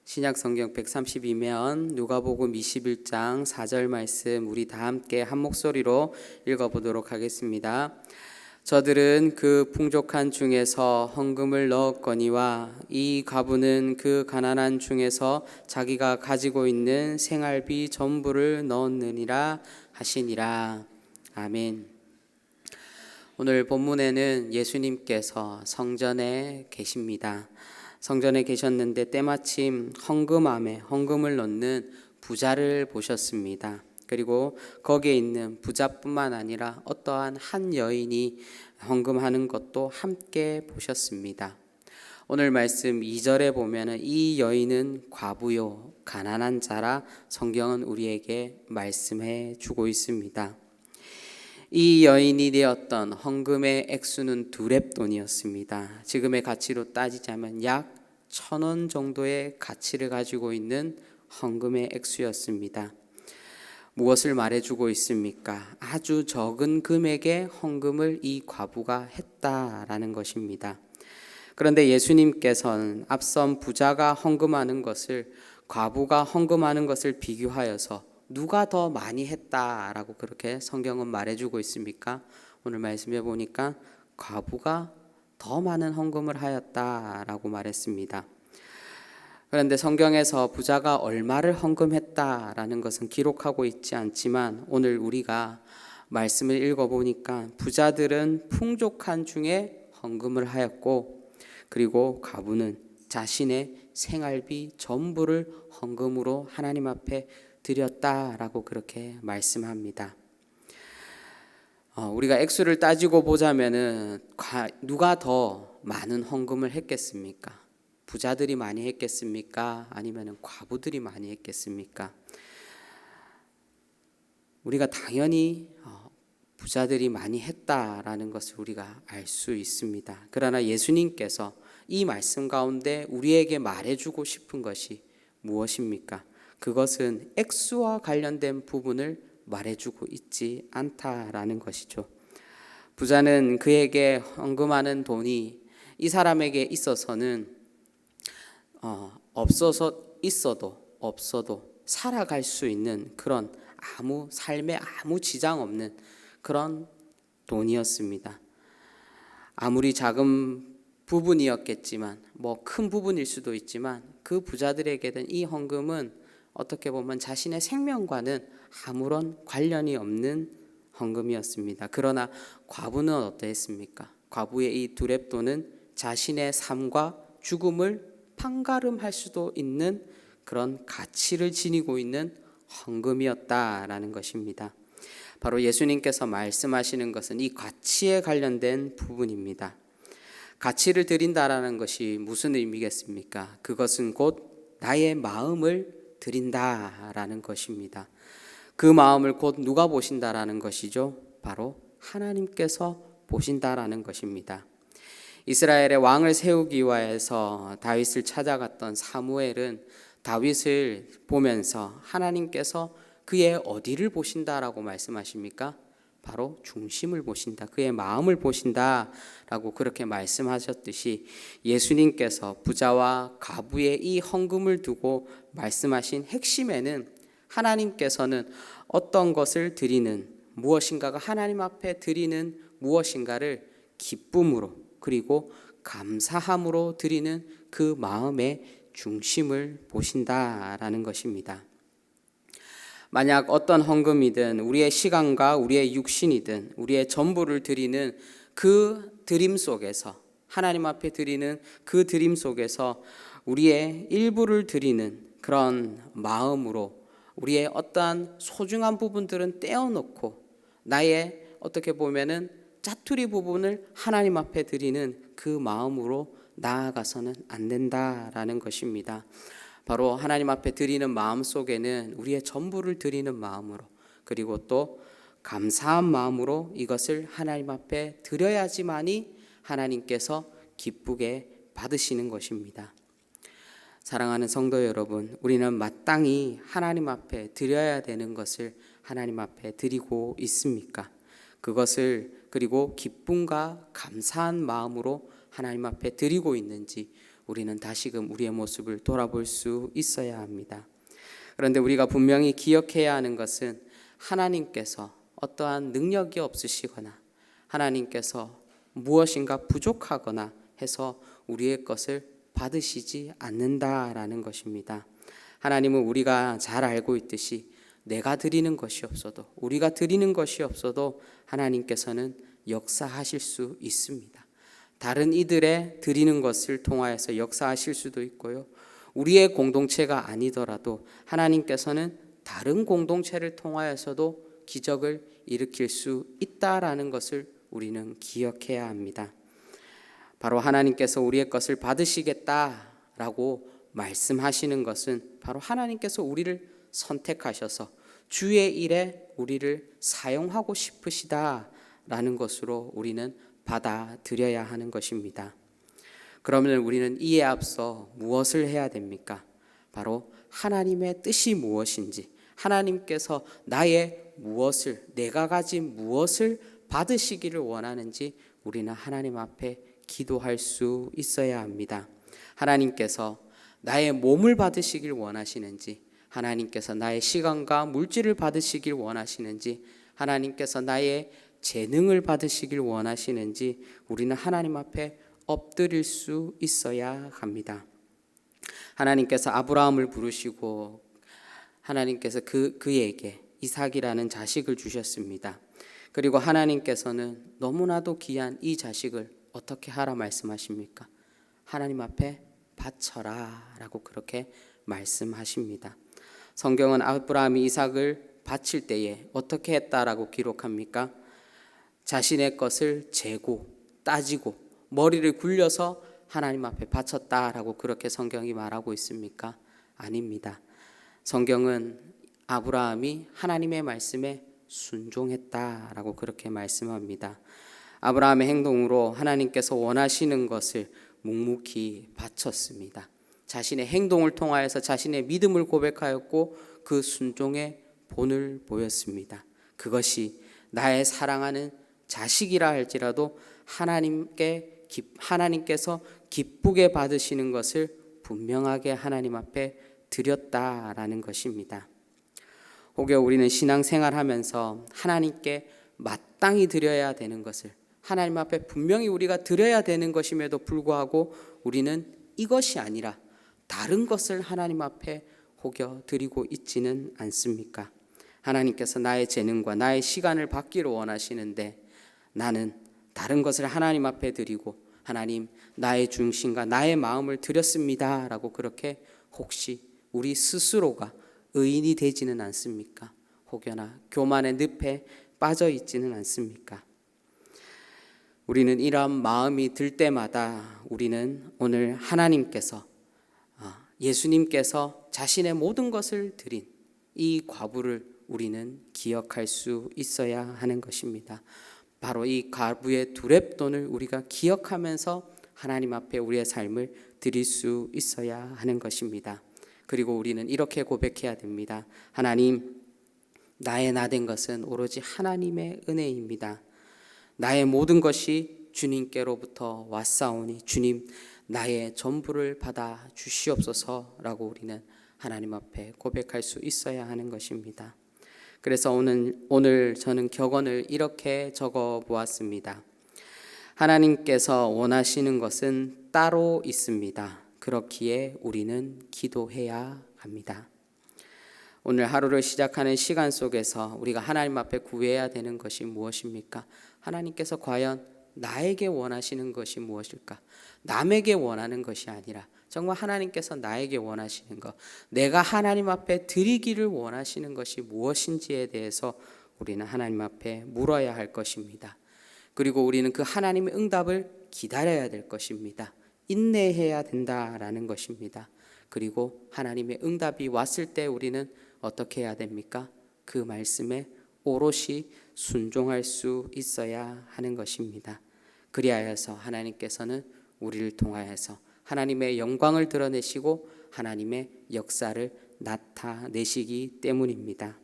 신약 성경 132면 누가복음 21장 4절 말씀 우리 다 함께 한 목소리로 읽어보도록 하겠습니다. 저들은 그 풍족한 중에서 헌금을 넣었거니와 이 과부는 그 가난한 중에서 자기가 가지고 있는 생활비 전부를 넣었느니라 하시니라. 아멘. 오늘 본문에는 예수님께서 성전에 계십니다. 성전에 계셨는데 때마침 헌금함에 헌금을 넣는 부자를 보셨습니다. 그리고 거기에 있는 부자뿐만 아니라 어떠한 한 여인이 헌금하는 것도 함께 보셨습니다. 오늘 말씀 2절에 보면은 이 여인은 과부요 가난한 자라 성경은 우리에게 말씀해 주고 있습니다. 이 여인이 내었던 헌금의 액수는 두렙돈이었습니다. 지금의 가치로 따지자면 약 1,000원 정도의 가치를 가지고 있는 헌금의 액수였습니다. 무엇을 말해주고 있습니까? 아주 적은 금액의 헌금을 이 과부가 했다라는 것입니다. 그런데 예수님께서는 앞선 부자가 헌금하는 것을 과부가 헌금하는 것을 비교하여서 누가 더 많이 했다라고 그렇게 성경은 말해주고 있습니까? 오늘 말씀해 보니까 과부가 더 많은 헌금을 하였다라고 말했습니다. 그런데 성경에서 부자가 얼마를 헌금했다라는 것은 기록하고 있지 않지만 오늘 우리가 말씀을 읽어보니까 부자들은 풍족한 중에 헌금을 하였고 그리고 과부는 자신의 생활비 전부를 헌금으로 하나님 앞에 드렸다라고 그렇게 말씀합니다. 우리가 액수를 따지고 보자면은 누가 더 많은 헌금을 했겠습니까? 부자들이 많이 했겠습니까? 아니면 과부들이 많이 했겠습니까? 우리가 당연히 부자들이 많이 했다라는 것을 우리가 알 수 있습니다. 그러나 예수님께서 이 말씀 가운데 우리에게 말해주고 싶은 것이 무엇입니까? 그것은 액수와 관련된 부분을 말해주고 있지 않다라는 것이죠. 부자는 그에게 헌금하는 돈이 이 사람에게 있어서는 없어도 살아갈 수 있는 그런 삶에 아무 지장 없는 그런 돈이었습니다. 아무리 작은 부분이었겠지만 큰 부분일 수도 있지만 그 부자들에게는 이 헌금은 어떻게 보면 자신의 생명과는 아무런 관련이 없는 헌금이었습니다. 그러나 과부는 어떠했습니까? 과부의 이 두렙돈은 자신의 삶과 죽음을 판가름할 수도 있는 그런 가치를 지니고 있는 헌금이었다라는 것입니다. 바로 예수님께서 말씀하시는 것은 이 가치에 관련된 부분입니다. 가치를 드린다라는 것이 무슨 의미겠습니까? 그것은 곧 나의 마음을 드린다라는 것입니다. 그 마음을 곧 누가 보신다라는 것이죠? 바로 하나님께서 보신다라는 것입니다. 이스라엘의 왕을 세우기 위해서 다윗을 찾아갔던 사무엘은 다윗을 보면서 하나님께서 그의 어디를 보신다라고 말씀하십니까? 바로 중심을 보신다. 그의 마음을 보신다라고 그렇게 말씀하셨듯이 예수님께서 부자와 과부의 이 헌금을 두고 말씀하신 핵심에는 하나님께서는 어떤 것을 드리는 무엇인가가 하나님 앞에 드리는 무엇인가를 기쁨으로 그리고 감사함으로 드리는 그 마음의 중심을 보신다라는 것입니다. 만약 어떤 헌금이든 우리의 시간과 우리의 육신이든 우리의 전부를 드리는 그 드림 속에서 하나님 앞에 드리는 그 드림 속에서 우리의 일부를 드리는 그런 마음으로 우리의 어떠한 소중한 부분들은 떼어놓고 나의 어떻게 보면은 짜투리 부분을 하나님 앞에 드리는 그 마음으로 나아가서는 안 된다라는 것입니다. 바로 하나님 앞에 드리는 마음 속에는 우리의 전부를 드리는 마음으로 그리고 또 감사한 마음으로 이것을 하나님 앞에 드려야지만이 하나님께서 기쁘게 받으시는 것입니다. 사랑하는 성도 여러분, 우리는 마땅히 하나님 앞에 드려야 되는 것을 하나님 앞에 드리고 있습니까? 그것을 그리고 기쁨과 감사한 마음으로 하나님 앞에 드리고 있는지 우리는 다시금 우리의 모습을 돌아볼 수 있어야 합니다. 그런데 우리가 분명히 기억해야 하는 것은 하나님께서 어떠한 능력이 없으시거나 하나님께서 무엇인가 부족하거나 해서 우리의 것을 받으시지 않는다라는 것입니다. 하나님은 우리가 잘 알고 있듯이 내가 드리는 것이 없어도 우리가 드리는 것이 없어도 하나님께서는 역사하실 수 있습니다. 다른 이들의 드리는 것을 통하여서 역사하실 수도 있고요. 우리의 공동체가 아니더라도 하나님께서는 다른 공동체를 통하여서도 기적을 일으킬 수 있다라는 것을 우리는 기억해야 합니다. 바로 하나님께서 우리의 것을 받으시겠다라고 말씀하시는 것은 바로 하나님께서 우리를 선택하셔서 주의 일에 우리를 사용하고 싶으시다라는 것으로 우리는 받아들여야 하는 것입니다. 그러면 우리는 이에 앞서 무엇을 해야 됩니까? 바로 하나님의 뜻이 무엇인지, 하나님께서 나의 무엇을, 내가 가진 무엇을 받으시기를 원하는지 우리는 하나님 앞에 기도할 수 있어야 합니다. 하나님께서 나의 몸을 받으시길 원하시는지, 하나님께서 나의 시간과 물질을 받으시길 원하시는지, 하나님께서 나의 재능을 받으시길 원하시는지 우리는 하나님 앞에 엎드릴 수 있어야 합니다. 하나님께서 아브라함을 부르시고 하나님께서 그에게 이삭이라는 자식을 주셨습니다. 그리고 하나님께서는 너무나도 귀한 이 자식을 어떻게 하라 말씀하십니까? 하나님 앞에 바쳐라 라고 그렇게 말씀하십니다. 성경은 아브라함이 이삭을 바칠 때에 어떻게 했다라고 기록합니까? 자신의 것을 재고 따지고 머리를 굴려서 하나님 앞에 바쳤다라고 그렇게 성경이 말하고 있습니까? 아닙니다. 성경은 아브라함이 하나님의 말씀에 순종했다라고 그렇게 말씀합니다. 아브라함의 행동으로 하나님께서 원하시는 것을 묵묵히 바쳤습니다. 자신의 행동을 통하여서 자신의 믿음을 고백하였고 그 순종의 본을 보였습니다. 그것이 나의 사랑하는 자식이라 할지라도 하나님께서 기쁘게 받으시는 것을 분명하게 하나님 앞에 드렸다라는 것입니다. 혹여 우리는 신앙생활하면서 하나님께 마땅히 드려야 되는 것을 하나님 앞에 분명히 우리가 드려야 되는 것임에도 불구하고 우리는 이것이 아니라 다른 것을 하나님 앞에 혹여 드리고 있지는 않습니까? 하나님께서 나의 재능과 나의 시간을 받기를 원하시는데 나는 다른 것을 하나님 앞에 드리고 하나님 나의 중심과 나의 마음을 드렸습니다 라고 그렇게 혹시 우리 스스로가 의인이 되지는 않습니까? 혹여나 교만의 늪에 빠져 있지는 않습니까? 우리는 이러한 마음이 들 때마다 우리는 오늘 하나님께서 예수님께서 자신의 모든 것을 드린 이 과부를 우리는 기억할 수 있어야 하는 것입니다. 바로 이 과부의 두렙돈을 우리가 기억하면서 하나님 앞에 우리의 삶을 드릴 수 있어야 하는 것입니다. 그리고 우리는 이렇게 고백해야 됩니다. 하나님, 나의 나된 것은 오로지 하나님의 은혜입니다. 나의 모든 것이 주님께로부터 왔사오니 주님 나의 전부를 받아 주시옵소서라고 우리는 하나님 앞에 고백할 수 있어야 하는 것입니다. 그래서 오늘 저는 격언을 이렇게 적어 보았습니다. 하나님께서 원하시는 것은 따로 있습니다. 그렇기에 우리는 기도해야 합니다. 오늘 하루를 시작하는 시간 속에서 우리가 하나님 앞에 구해야 되는 것이 무엇입니까? 하나님께서 과연 나에게 원하시는 것이 무엇일까? 남에게 원하는 것이 아니라 정말 하나님께서 나에게 원하시는 것, 내가 하나님 앞에 드리기를 원하시는 것이 무엇인지에 대해서 우리는 하나님 앞에 물어야 할 것입니다. 그리고 우리는 그 하나님의 응답을 기다려야 될 것입니다. 인내해야 된다라는 것입니다. 그리고 하나님의 응답이 왔을 때 우리는 어떻게 해야 됩니까? 그 말씀에 오롯이 순종할 수 있어야 하는 것입니다. 그리하여서 하나님께서는 우리를 통하여서 하나님의 영광을 드러내시고 하나님의 역사를 나타내시기 때문입니다.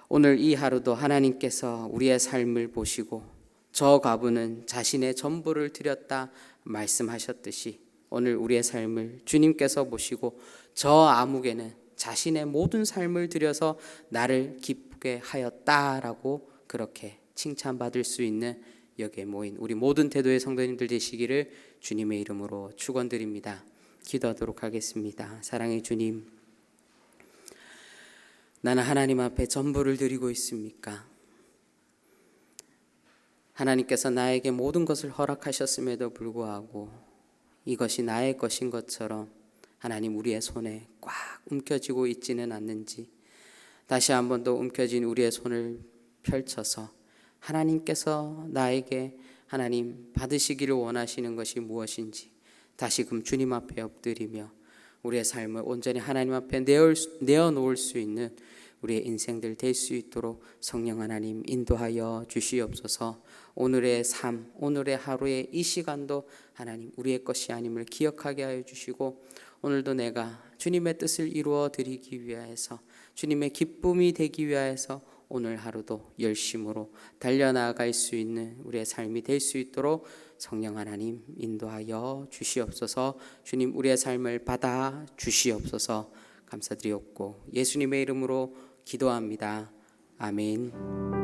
오늘 이 하루도 하나님께서 우리의 삶을 보시고 저 과부는 자신의 전부를 드렸다 말씀하셨듯이 오늘 우리의 삶을 주님께서 보시고 저 아무개는 자신의 모든 삶을 들여서 나를 기쁘게 하였다라고 그렇게 칭찬받을 수 있는 여기에 모인 우리 모든 태도의 성도님들 되시기를 주님의 이름으로 축원드립니다. 기도하도록 하겠습니다. 사랑의 주님, 나는 하나님 앞에 전부를 드리고 있습니까? 하나님께서 나에게 모든 것을 허락하셨음에도 불구하고 이것이 나의 것인 것처럼 하나님 우리의 손에 꽉 움켜쥐고 있지는 않는지 다시 한 번 더 움켜진 우리의 손을 펼쳐서 하나님께서 나에게 하나님 받으시기를 원하시는 것이 무엇인지 다시금 주님 앞에 엎드리며 우리의 삶을 온전히 하나님 앞에 내어놓을 수 있는 우리의 인생들 될 수 있도록 성령 하나님 인도하여 주시옵소서. 오늘의 삶, 오늘의 하루의 이 시간도 하나님 우리의 것이 아님을 기억하게 하여 주시고 오늘도 내가 주님의 뜻을 이루어 드리기 위하여서 주님의 기쁨이 되기 위하여서 오늘 하루도 열심으로 달려나갈 수 있는 우리의 삶이 될 수 있도록 성령 하나님 인도하여 주시옵소서. 주님 우리의 삶을 받아 주시옵소서. 감사드리옵고 예수님의 이름으로 기도합니다. 아멘.